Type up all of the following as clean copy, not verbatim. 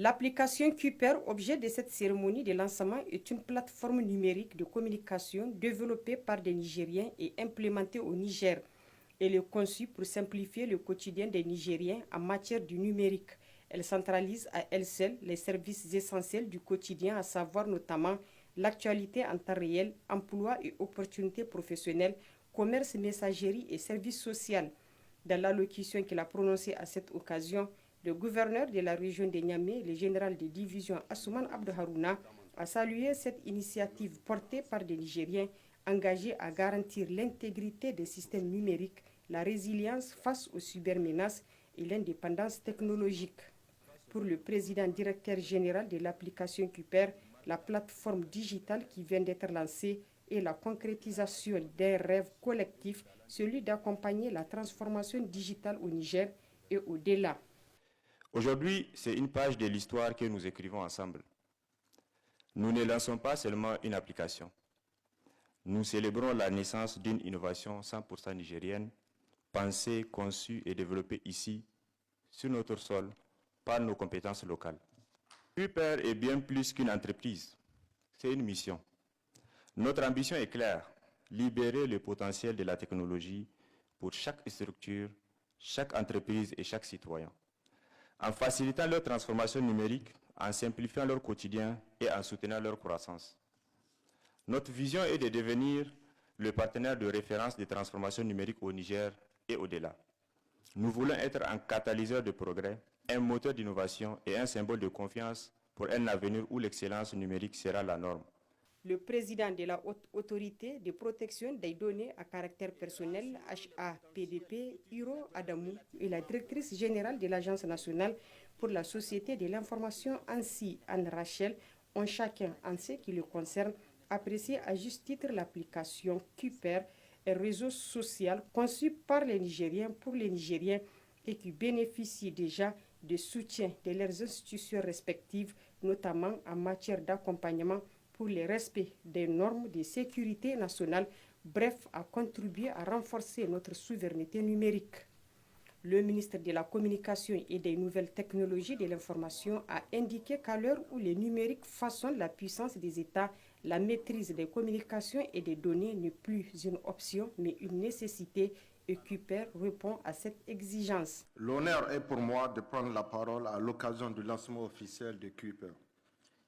L'application Kuiper, objet de cette cérémonie de lancement, est une plateforme numérique de communication développée par des Nigériens et implémentée au Niger. Elle est conçue pour simplifier le quotidien des Nigériens en matière du numérique. Elle centralise à elle seule les services essentiels du quotidien, à savoir notamment l'actualité en temps réel, emploi et opportunités professionnelles, commerce, messagerie et services sociaux. Dans l'allocution qu'il a prononcée à cette occasion, le gouverneur de la région de Niamey, le général de division Assouman Abdou Harouna, a salué cette initiative portée par des Nigériens engagés à garantir l'intégrité des systèmes numériques, la résilience face aux cybermenaces et l'indépendance technologique. Pour le président directeur général de l'application Kuiper, la plateforme digitale qui vient d'être lancée est la concrétisation d'un rêve collectif, celui d'accompagner la transformation digitale au Niger et au-delà. Aujourd'hui, c'est une page de l'histoire que nous écrivons ensemble. Nous ne lançons pas seulement une application. Nous célébrons la naissance d'une innovation 100% nigérienne, pensée, conçue et développée ici, sur notre sol, par nos compétences locales. Kuiper est bien plus qu'une entreprise, c'est une mission. Notre ambition est claire, libérer le potentiel de la technologie pour chaque structure, chaque entreprise et chaque citoyen, en facilitant leur transformation numérique, en simplifiant leur quotidien et en soutenant leur croissance. Notre vision est de devenir le partenaire de référence des transformations numériques au Niger et au-delà. Nous voulons être un catalyseur de progrès, un moteur d'innovation et un symbole de confiance pour un avenir où l'excellence numérique sera la norme. Le président de la Haute Autorité de protection des données à caractère personnel, HAPDP, Hiro Adamou, et la directrice générale de l'Agence nationale pour la société de l'information, ANSI, Anne Rachel, ont chacun, en ce qui le concerne, apprécié à juste titre l'application Kuiper, un réseau social conçu par les Nigériens pour les Nigériens et qui bénéficie déjà de soutien de leurs institutions respectives, notamment en matière d'accompagnement pour le respect des normes de sécurité nationale, bref, à contribuer à renforcer notre souveraineté numérique. Le ministre de la Communication et des Nouvelles Technologies de l'Information a indiqué qu'à l'heure où le numérique façonne la puissance des États, la maîtrise des communications et des données n'est plus une option, mais une nécessité, et Kuiper répond à cette exigence. L'honneur est pour moi de prendre la parole à l'occasion du lancement officiel de Kuiper,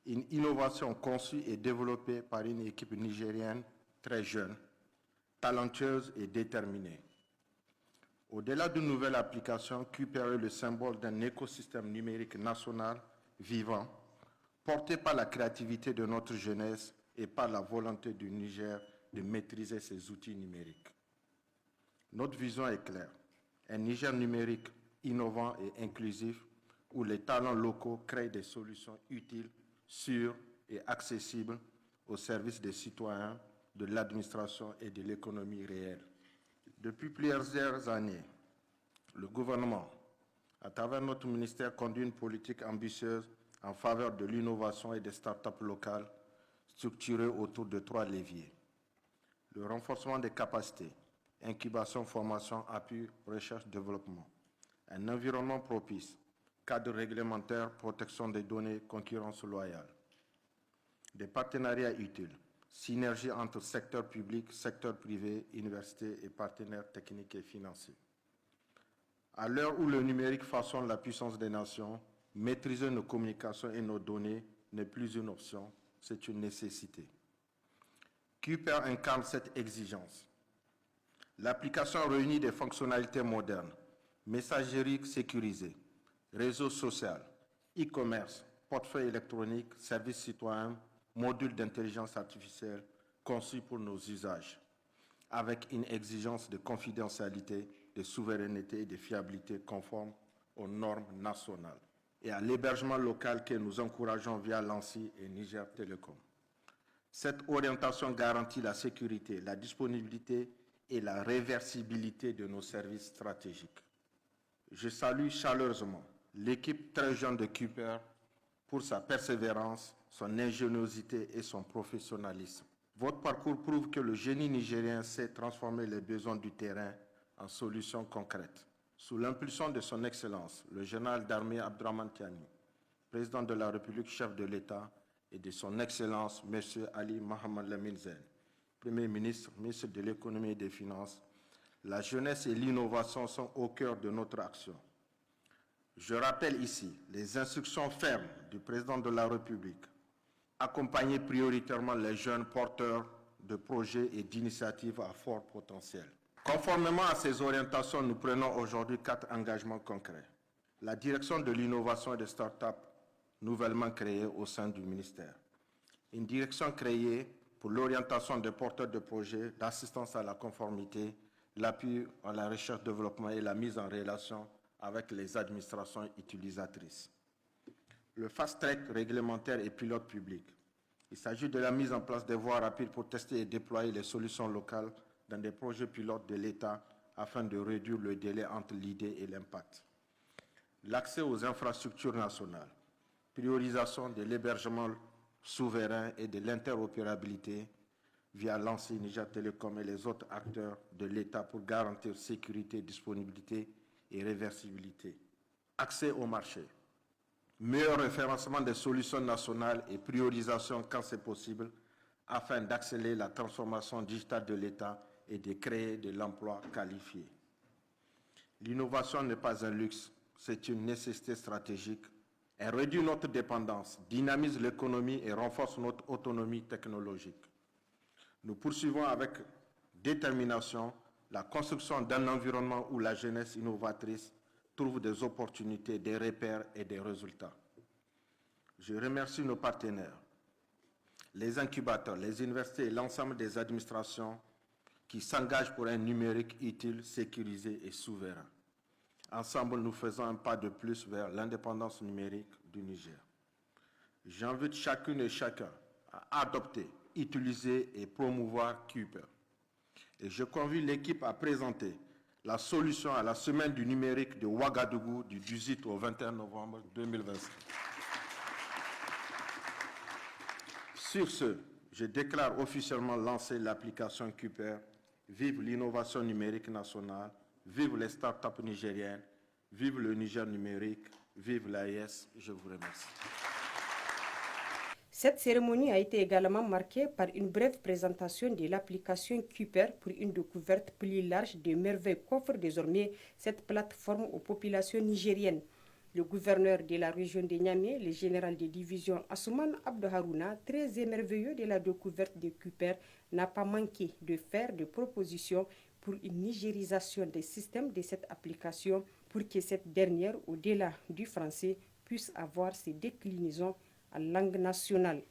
une innovation conçue et développée par une équipe nigérienne très jeune, talentueuse et déterminée. Au-delà d'une nouvelle application, Kuiper est le symbole d'un écosystème numérique national vivant, porté par la créativité de notre jeunesse et par la volonté du Niger de maîtriser ses outils numériques. Notre vision est claire, un Niger numérique innovant et inclusif où les talents locaux créent des solutions utiles, sûres et accessibles au service des citoyens, de l'administration et de l'économie réelle. Depuis plusieurs années, le gouvernement, à travers notre ministère, conduit une politique ambitieuse en faveur de l'innovation et des startups locales structurées autour de 3 leviers. Le renforcement des capacités, incubation, formation, appui, recherche, développement. Un environnement propice, cadre réglementaire, protection des données, concurrence loyale. Des partenariats utiles, synergie entre secteur public, secteur privé, universités et partenaires techniques et financiers. À l'heure où le numérique façonne la puissance des nations, maîtriser nos communications et nos données n'est plus une option, c'est une nécessité. Kuiper incarne cette exigence. L'application réunit des fonctionnalités modernes, messagerie sécurisée, réseau social, e-commerce, portefeuille électronique, services citoyens, module d'intelligence artificielle conçus pour nos usages, avec une exigence de confidentialité, de souveraineté et de fiabilité conforme aux normes nationales, et à l'hébergement local que nous encourageons via l'ANSI et Niger Telecom. Cette orientation garantit la sécurité, la disponibilité et la réversibilité de nos services stratégiques. Je salue chaleureusement l'équipe très jeune de Kuiper pour sa persévérance, son ingéniosité et son professionnalisme. Votre parcours prouve que le génie nigérien sait transformer les besoins du terrain en solutions concrètes. Sous l'impulsion de son Excellence, le général d'armée Abdourahmane Tiani, président de la République, chef de l'État, et de son Excellence, M. Ali Mohamed Lamine Zen, Premier ministre, ministre de l'Économie et des Finances, la jeunesse et l'innovation sont au cœur de notre action. Je rappelle ici les instructions fermes du président de la République, accompagner prioritairement les jeunes porteurs de projets et d'initiatives à fort potentiel. Conformément à ces orientations, nous prenons aujourd'hui 4 engagements concrets. La direction de l'innovation et des start-up nouvellement créée au sein du ministère. Une direction créée pour l'orientation des porteurs de projets, d'assistance à la conformité, l'appui à la recherche, développement et la mise en relation avec les administrations utilisatrices. Le fast-track réglementaire et pilote public. Il s'agit de la mise en place des voies rapides pour tester et déployer les solutions locales dans des projets pilotes de l'État afin de réduire le délai entre l'idée et l'impact. L'accès aux infrastructures nationales. Priorisation de l'hébergement souverain et de l'interopérabilité via l'ANSSI, Niger Telecom et les autres acteurs de l'État pour garantir sécurité, disponibilité et réversibilité. Accès au marché. Meilleur référencement des solutions nationales et priorisation quand c'est possible afin d'accélérer la transformation digitale de l'État et de créer de l'emploi qualifié. L'innovation n'est pas un luxe, c'est une nécessité stratégique. Elle réduit notre dépendance, dynamise l'économie et renforce notre autonomie technologique. Nous poursuivons avec détermination la construction d'un environnement où la jeunesse innovatrice trouve des opportunités, des repères et des résultats. Je remercie nos partenaires, les incubateurs, les universités et l'ensemble des administrations qui s'engagent pour un numérique utile, sécurisé et souverain. Ensemble, nous faisons un pas de plus vers l'indépendance numérique du Niger. J'invite chacune et chacun à adopter, utiliser et promouvoir Kuiper. Et je convie l'équipe à présenter la solution à la semaine du numérique de Ouagadougou du 18 au 21 novembre 2025. Sur ce, je déclare officiellement lancer l'application Kuiper. Vive l'innovation numérique nationale, vive les start-up nigériennes, vive le Niger numérique, vive l'AES. Je vous remercie. Cette cérémonie a été également marquée par une brève présentation de l'application Kuiper pour une découverte plus large des merveilles qu'offre désormais cette plateforme aux populations nigériennes. Le gouverneur de la région de Niamey, le général de division Asuman Abdou Harouna, très émerveillé de la découverte de Kuiper, n'a pas manqué de faire des propositions pour une nigérisation des systèmes de cette application pour que cette dernière, au-delà du français, puisse avoir ses déclinaisons en langue nationale.